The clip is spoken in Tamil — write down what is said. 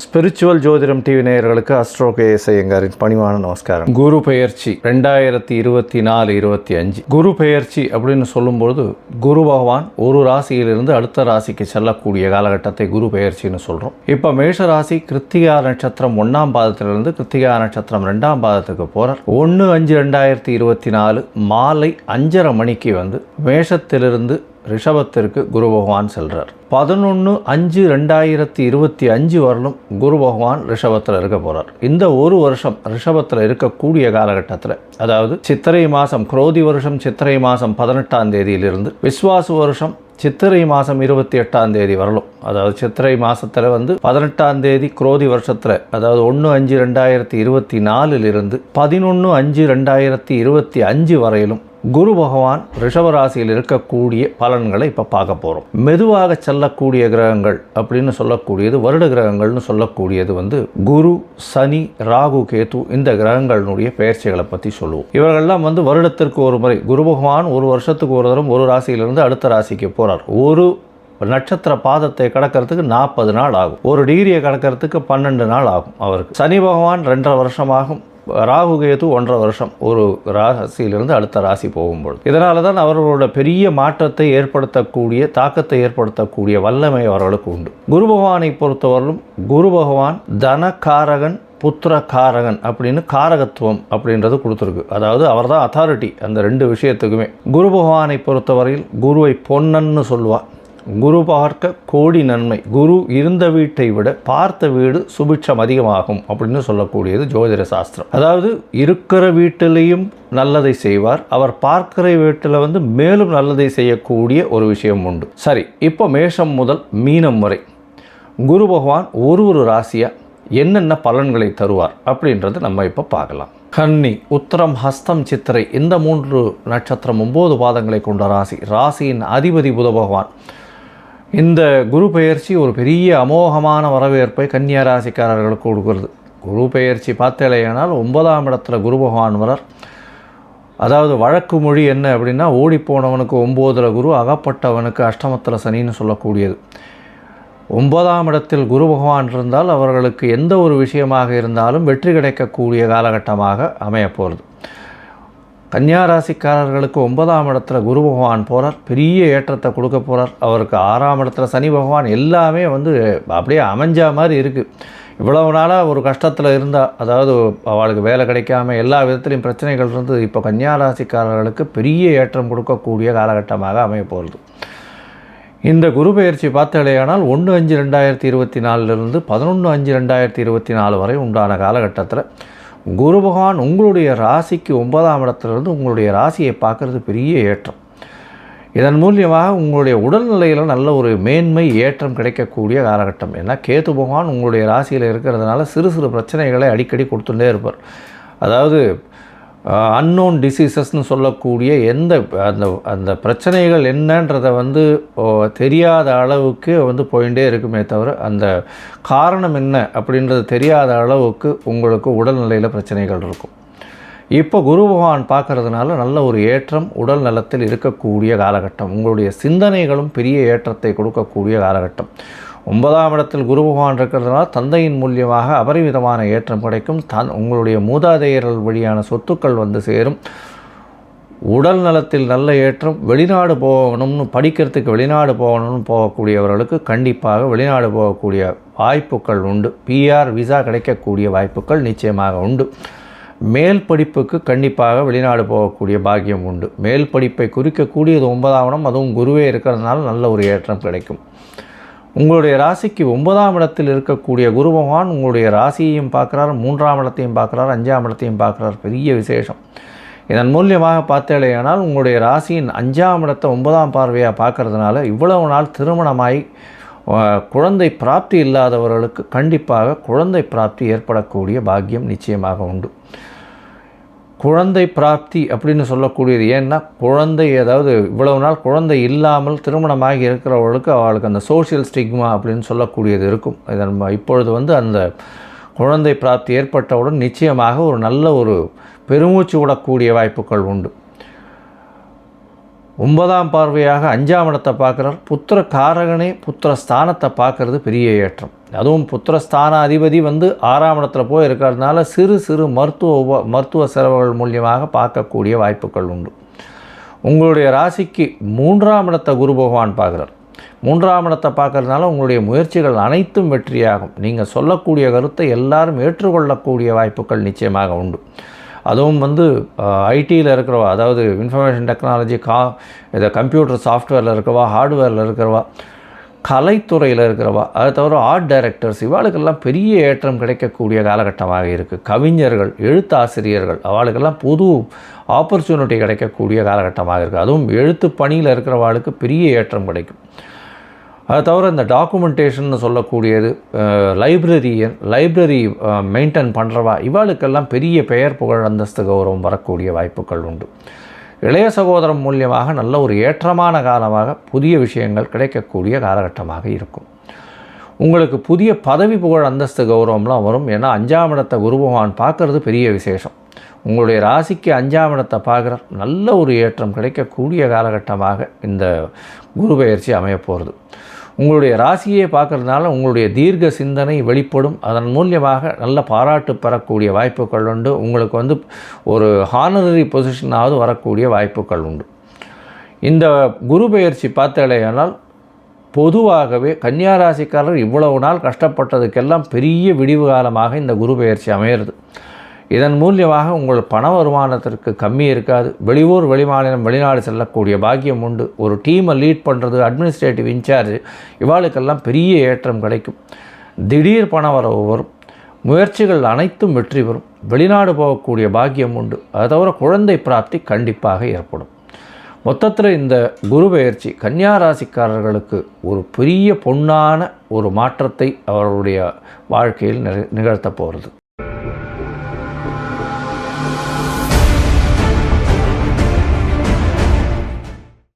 ஸ்பிரிச்சுவல் ஜோதிடம் டிவி நேயர்களுக்கு அஸ்ட்ரோ KS ஐயங்காரின் பணிவான நமஸ்காரம். குரு பெயர்ச்சி 2024-25 குரு பெயர்ச்சி அப்படின்னு சொல்லும்போது குரு பகவான் ஒரு ராசியிலிருந்து அடுத்த ராசிக்கு செல்லக்கூடிய காலகட்டத்தை குரு பெயர்ச்சின்னு சொல்கிறோம். இப்போ மேஷ ராசி கிருத்திகா நட்சத்திரம் 1ஆம் பாதத்திலிருந்து கிருத்திகா நட்சத்திரம் 2ஆம் பாதத்துக்கு போகிறார். 1/5/2024 மாலை 5:30 மணிக்கு மேஷத்திலிருந்து ரிஷபத்திற்கு குரு பகவான் செல்றார். 11/5/2025 வரலும் குரு பகவான் ரிஷபத்தில் இருக்க போகிறார். இந்த ஒரு வருஷம் ரிஷபத்தில் இருக்கக்கூடிய காலகட்டத்தில், அதாவது சித்திரை மாதம் குரோதி வருஷம் சித்திரை மாதம் 18ஆம் தேதியிலிருந்து விஸ்வாசு வருஷம் சித்திரை மாதம் 28ஆம் தேதி வரலும், அதாவது சித்திரை மாதத்தில் 18ஆம் தேதி குரோதி வருஷத்தில், அதாவது 1/5/2024 11/5/2025 வரையிலும் குரு பகவான் ரிஷபராசியில் இருக்கக்கூடிய பலன்களை இப்போ பார்க்க போகிறோம். மெதுவாக செல்லக்கூடிய கிரகங்கள் அப்படின்னு சொல்லக்கூடியது, வருட கிரகங்கள்னு சொல்லக்கூடியது குரு, சனி, ராகு, கேது, இந்த கிரகங்களுடைய பெயர்ச்சிகளை பற்றி சொல்லுவோம். இவர்கள்லாம் வருடத்திற்கு ஒரு முறை, குரு பகவான் ஒரு வருஷத்துக்கு ஒரு தரம் ஒரு ராசியிலிருந்து அடுத்த ராசிக்கு போகிறார். ஒரு நட்சத்திர பாதத்தை கடக்கிறதுக்கு 40 நாள் ஆகும். ஒரு டிகிரியை கடக்கிறதுக்கு 12 நாள் ஆகும் அவருக்கு. சனி பகவான் 2.5 வருஷமாகும். ராகு கேது 1.5 வருஷம் ஒரு ராசியிலிருந்து அடுத்த ராசி போகும்போது. இதனால தான் அவர்களோட பெரிய மாற்றத்தை ஏற்படுத்தக்கூடிய, தாக்கத்தை ஏற்படுத்தக்கூடிய வல்லமை அவர்களுக்கு உண்டு. குரு பகவானை பொறுத்தவரையிலும் குரு பகவான் தனகாரகன், புத்திரகாரகன் அப்படின்னு காரகத்துவம் அப்படின்றது கொடுத்துருக்கு. அதாவது அவர் தான் அத்தாரிட்டி அந்த 2 விஷயத்துக்குமே. குரு பகவானை பொறுத்தவரையில் குருவை பொன்னன்னு சொல்லுவார். குரு பார்க்க கோடி நன்மை, குரு இருந்த வீட்டை விட பார்த்த வீடு சுபிட்சம் அதிகமாகும் அப்படின்னு சொல்லக்கூடியது ஜோதிட சாஸ்திரம். அதாவது இருக்கிற வீட்டிலையும் நல்லதை செய்வார், அவர் பார்க்கிற வீட்டில் மேலும் நல்லதை செய்யக்கூடிய ஒரு விஷயம் உண்டு. சரி, இப்போ மேஷம் முதல் மீனம் வரை குரு பகவான் ஒரு ராசியாக என்னென்ன பலன்களை தருவார் அப்படின்றது நம்ம இப்போ பார்க்கலாம். கன்னி, உத்திரம், ஹஸ்தம், சித்திரை இந்த 3 நட்சத்திரம் 9 பாதங்களை கொண்ட ராசி. ராசியின் அதிபதி புத பகவான். இந்த குரு பெயர்ச்சி ஒரு பெரிய அமோகமான வரவேற்பை கன்னியா ராசிக்காரர்களுக்கு கொடுக்கிறது. குரு பெயர்ச்சி பார்த்தேனால் 9ஆம் இடத்துல குரு பகவான் வரார். அதாவது வழக்கு மொழி என்ன அப்படின்னா, ஓடிப்போனவனுக்கு 9ல் குரு, அகப்பட்டவனுக்கு அஷ்டமத்தில் சனின்னு சொல்லக்கூடியது. 9ஆம் இடத்தில் குரு பகவான் இருந்தால் அவர்களுக்கு எந்த ஒரு விஷயமாக இருந்தாலும் வெற்றி கிடைக்கக்கூடிய காலகட்டமாக அமையப்போகிறது. கன்னியா ராசிக்காரர்களுக்கு 9ஆம் இடத்துல குரு பகவான் போகிறார், பெரிய ஏற்றத்தை கொடுக்க போகிறார். அவருக்கு 6ஆம் இடத்துல சனி பகவான். எல்லாமே அப்படியே அமைஞ்ச மாதிரி இருக்குது. இவ்வளவு நாளாக ஒரு கஷ்டத்தில் இருந்தால், அதாவது அவளுக்கு வேலை கிடைக்காம எல்லா விதத்துலையும் பிரச்சனைகள் இருந்து, இப்போ கன்னியா ராசிக்காரர்களுக்கு பெரிய ஏற்றம் கொடுக்கக்கூடிய காலகட்டமாக அமைய போகிறது. இந்த குரு பெயர்ச்சி பார்த்தலையானால் 1/5/2024 11/5/2024 வரை உண்டான காலகட்டத்தில் குரு பகவான் உங்களுடைய ராசிக்கு 9ஆம் இடத்துலேருந்து உங்களுடைய ராசியை பார்க்குறது பெரிய ஏற்றம். இதன் மூலியமாக உங்களுடைய உடல்நிலையில் நல்ல ஒரு மேன்மை ஏற்றம் கிடைக்கக்கூடிய காலகட்டம். ஏன்னா கேது பகவான் உங்களுடைய ராசியில் இருக்கிறதுனால சிறு சிறு பிரச்சனைகளை அடிக்கடி கொடுத்துட்டே இருப்பார். அதாவது அன்னோன் டிசீசஸ்ன்னு சொல்லக்கூடிய அந்த பிரச்சனைகள் என்னன்றதை தெரியாத அளவுக்கு போயிட்டே இருக்குமே தவிர, அந்த காரணம் என்ன அப்படின்றது தெரியாத அளவுக்கு உங்களுக்கு உடல்நிலையில் பிரச்சனைகள் இருக்கும். இப்போ குரு பகவான் பார்க்கறதுனால நல்ல ஒரு ஏற்றம் உடல் நலத்தில் இருக்கக்கூடிய காலகட்டம். உங்களுடைய சிந்தனைகளும் பெரிய ஏற்றத்தை கொடுக்கக்கூடிய காலகட்டம். 9ஆம் இடத்தில் குரு பகவான் இருக்கிறதுனால தந்தையின் மூலியமாக அபரிமிதமான ஏற்றம் கிடைக்கும். உங்களுடைய மூதாதையர்கள் வழியான சொத்துக்கள் சேரும். உடல் நலத்தில் நல்ல ஏற்றம். வெளிநாடு போகணும்னு, படிக்கிறதுக்கு வெளிநாடு போகணும்னு போகக்கூடியவர்களுக்கு கண்டிப்பாக வெளிநாடு போகக்கூடிய வாய்ப்புகள் உண்டு. PR விசா கிடைக்கக்கூடிய வாய்ப்புகள் நிச்சயமாக உண்டு. மேல் படிப்புக்கு கண்டிப்பாக வெளிநாடு போகக்கூடிய பாக்கியம் உண்டு. மேல் படிப்பை குறிக்கக்கூடியது 9ஆம் இடம், அதுவும் குருவே இருக்கிறதுனால நல்ல ஒரு ஏற்றம் கிடைக்கும். உங்களுடைய ராசிக்கு 9ஆம் இடத்தில் இருக்கக்கூடிய குரு பகவான் உங்களுடைய ராசியையும் பார்க்குறார், 3ஆம் இடத்தையும் பார்க்குறார், 5ஆம் இடத்தையும் பார்க்குறார். பெரிய விசேஷம். இதன் மூலியமாக பார்த்தேனால் உங்களுடைய ராசியின் 5ஆம் இடத்தை 9ஆம் பார்வையாக பார்க்கறதுனால இவ்வளவு நாள் திருமணமாய் குழந்தை பிராப்தி இல்லாதவர்களுக்கு கண்டிப்பாக குழந்தை பிராப்தி ஏற்படக்கூடிய பாக்கியம் நிச்சயமாக உண்டு. குழந்தை பிராப்தி அப்படின்னு சொல்லக்கூடியது ஏன்னா, குழந்தை, அதாவது இவ்வளவு நாள் குழந்தை இல்லாமல் திருமணமாகி இருக்கிறவர்களுக்கு அவளுக்கு அந்த சோஷியல் ஸ்டிக்மா அப்படின்னு சொல்லக்கூடியது இருக்கும். இப்பொழுது அந்த குழந்தை பிராப்தி ஏற்பட்டவுடன் நிச்சயமாக ஒரு நல்ல ஒரு பெருமூச்சு விடக்கூடிய வாய்ப்புகள் உண்டு. 9ஆம் இடத்தில் குரு பகவான் இருக்கிறதுனால குழந்தை பிராப்தி ஏற்படக்கூடிய வாய்ப்புகள் நிச்சயமாக உண்டு. 9ஆம் இடத்தில் குரு பகவான் இருக்கிறதுனால நல்ல ஒரு ஏற்றம் கிடைக்கும். உங்களுடைய ராசிக்கு 9ஆம் இடத்தில் குரு பகவான் உங்களுடைய ராசியையும் பார்க்குறார், 3ஆம் இடத்தையும் பார்க்குறார், 5ஆம் இடத்தையும் பார்க்குறார். பெரிய விசேஷம். இதன் மூலியமாக பார்த்தேனால் உங்களுடைய ராசியின் 5ஆம் இடத்தை 9ஆம் பார்வையாக பார்க்கறதுனால இவ்வளவு நாள் திருமணமாய் குழந்தை பிராப்தி இல்லாதவர்களுக்கு கண்டிப்பாக குழந்தை பிராப்தி ஏற்படக்கூடிய பாக்கியம் நிச்சயமாக உண்டு. குழந்தை பிராப்தி அப்படின்னு சொல்லக்கூடியது ஏன்னா, குழந்தை இவ்வளவு நாள் குழந்தை இல்லாமல் திருமணமாகி இருக்கிறவர்களுக்கு அவளுக்கு அந்த சோஷியல் ஸ்டிக்மா அப்படின்னு சொல்லக்கூடியது இருக்கும். இப்பொழுது அந்த குழந்தை பிராப்தி ஏற்பட்டவுடன் நிச்சயமாக ஒரு நல்ல ஒரு பெருமூச்சு விடக்கூடிய வாய்ப்புகள் உண்டு. 9ஆம் பார்வையாக 5ஆம் இடத்தை பார்க்குறார். புத்திர காரகனே புத்திர ஸ்தானத்தை பார்க்கறது பெரிய ஏற்றம். அதுவும் புத்திரஸ்தான அதிபதி 6ஆம் இடத்துல போய் இருக்கிறதுனால சிறு சிறு மருத்துவ செலவுகள் மூலியமாக பார்க்கக்கூடிய வாய்ப்புகள் உண்டு. உங்களுடைய ராசிக்கு 3ஆம் இடத்தை குரு பகவான் பார்க்குறார். 3ஆம் இடத்தை பார்க்கறதுனால உங்களுடைய முயற்சிகள் அனைத்தும் வெற்றியாகும். நீங்கள் சொல்லக்கூடிய கருத்தை எல்லாரும் ஏற்றுக்கொள்ளக்கூடிய வாய்ப்புகள் நிச்சயமாக உண்டு. அதுவும் ஐடியில் இருக்கிறவா, அதாவது இன்ஃபர்மேஷன் டெக்னாலஜி, இதை கம்ப்யூட்டர் சாஃப்ட்வேரில் இருக்கிறவா, ஹார்ட்வேரில் இருக்கிறவா, கலைத்துறையில் இருக்கிறவா, அதை தவிர ஆர்ட் டைரக்டர்ஸ், இவாளுக்கெல்லாம் பெரிய ஏற்றம் கிடைக்கக்கூடிய காலகட்டமாக இருக்குது. கவிஞர்கள், எழுத்தாசிரியர்கள், அவளுக்கெல்லாம் புது ஆப்பர்ச்சுனிட்டி கிடைக்கக்கூடிய காலகட்டமாக இருக்குது. அதுவும் எழுத்து பணியில் இருக்கிறவாளுக்கு பெரிய ஏற்றம் கிடைக்கும். அதை தவிர இந்த டாக்குமெண்டேஷன் சொல்லக்கூடியது, லைப்ரரி மெயின்டைன் பண்ணுறவா, இவாளுக்கெல்லாம் பெரிய பெயர் புகழ் அந்தஸ்து கௌரவம் வரக்கூடிய வாய்ப்புகள் உண்டு. இளைய சகோதரம் மூலியமாக நல்ல ஒரு ஏற்றமான காலமாக புதிய விஷயங்கள் கிடைக்கக்கூடிய காலகட்டமாக இருக்கும். உங்களுக்கு புதிய பதவி புகழ் அந்தஸ்து கௌரவம்லாம் வரும். ஏன்னா 5ஆம் இடத்தை குரு பகவான் பார்க்கறது பெரிய விசேஷம். உங்களுடைய ராசிக்கு 5ஆம் இடத்தை பார்க்குற நல்ல ஒரு ஏற்றம் கிடைக்கக்கூடிய காலகட்டமாக இந்த குரு பெயர்ச்சி அமையப்போகிறது. உங்களுடைய ராசியை பார்க்கறதுனால உங்களுடைய தீர்க்க சிந்தனை வெளிப்படும். அதன் மூலியமாக நல்ல பாராட்டு பெறக்கூடிய வாய்ப்புகள் உண்டு. உங்களுக்கு ஒரு ஹானரரி பொசிஷனாவது வரக்கூடிய வாய்ப்புகள் உண்டு. இந்த குரு பெயர்ச்சி பார்த்தாலேயானால் பொதுவாகவே கன்னியா ராசிக்காரர் இவ்வளவு நாள் கஷ்டப்பட்டதுக்கெல்லாம் பெரிய விடிவு காலமாக இந்த குரு பெயர்ச்சி அமையிறது. இதன் மூலியமாக உங்கள் பண வருமானத்திற்கு கம்மி இருக்காது. வெளியூர், வெளிமாநிலம், வெளிநாடு செல்லக்கூடிய பாக்கியம் உண்டு. ஒரு டீமை லீட் பண்ணுறது, அட்மினிஸ்ட்ரேட்டிவ் இன்சார்ஜ், இவாளுக்கெல்லாம் பெரிய ஏற்றம் கிடைக்கும். திடீர் பண வரவு வரும். முயற்சிகள் அனைத்தும் வெற்றி பெறும். வெளிநாடு போகக்கூடிய பாக்கியம் உண்டு. அதை தவிர குழந்தை பிராப்தி கண்டிப்பாக ஏற்படும். மொத்தத்தில் இந்த குரு பெயர்ச்சி கன்னியா ராசிக்காரர்களுக்கு ஒரு பெரிய பொன்னான ஒரு மாற்றத்தை அவர்களுடைய வாழ்க்கையில் நிகழ்த்த போகிறது.